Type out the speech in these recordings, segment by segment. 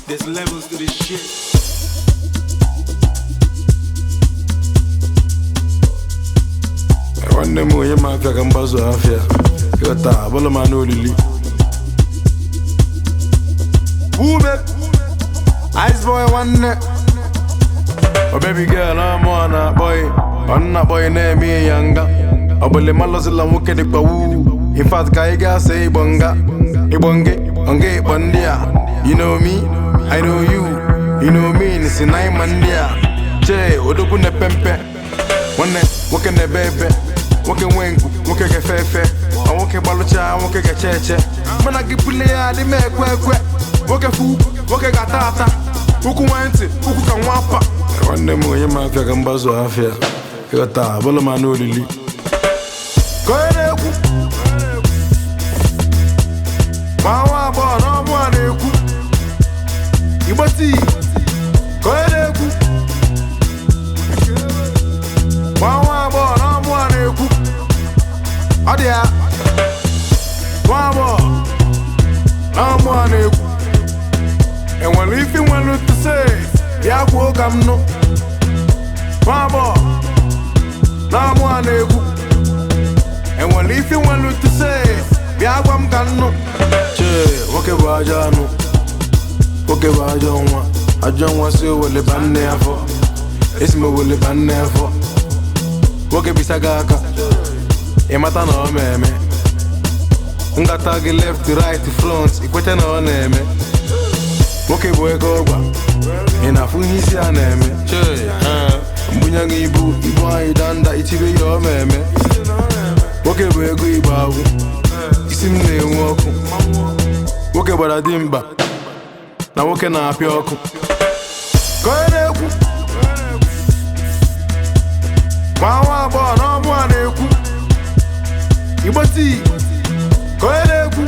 There's levels to this shit. One day more, you might can buzz off here. You got that, but I'm no lily. Woman, Iceboy one day. Oh baby girl, I'm on that boy. On that boy name me younger. Oh but the malos la muke de bawu. In fact, guy say bonga, onge bondia. You know me, I know you. You know me, it's a 9 mandia. Che, odoku ne pempe. One day, woke ne bebe. Woke wengu, woke ke fefe. I woke balucha, I woke ke cheche. Man I give playa, the me kwe. Woke fu, woke gatata. Woku wente, woku kanwapa. One day more, you might can buzz off here. You got that, but I'm no lily. Go ahead, Mawa bo no mo aneku. Iboti. Go ahead. Mawa bo no mo aneku. Adia. Mawa bo no mo aneku. And when we feel one look to say, ya go come no. Mawa bo no mo aneku. And when we feel one look to say, ya go come no. Woke bajano, woke bajonwa. Ajonwa se wole banne afo. Isme wole banne afo. Woke bisagaka. Emata no meme. Ngata ge left to right to front. Ikwete no neme. Woke boy gogwa. Ina funisi aneme. Mbunyangi ibu aidanda itibe yo meme. Woke boy go ibawu. Isimne Nwoke. Woke baradimba. Na woke na apioku. Koeneku. Mawa bo no mo aneku. Iboti. Koeneku.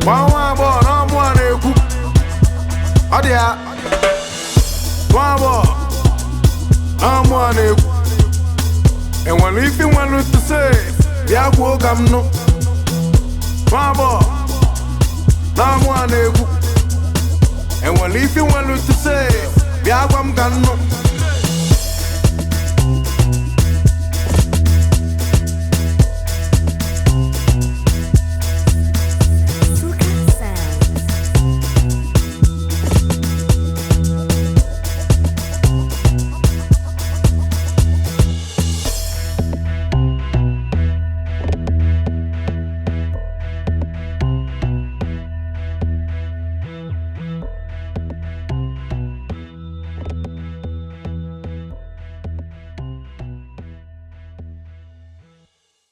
Mawa bo no mo aneku. Adia. Mawa bo no mo aneku. And when we feel one look to say, ya go come no. Mama, now I'm one. And when we feel one look to say, ya go come no.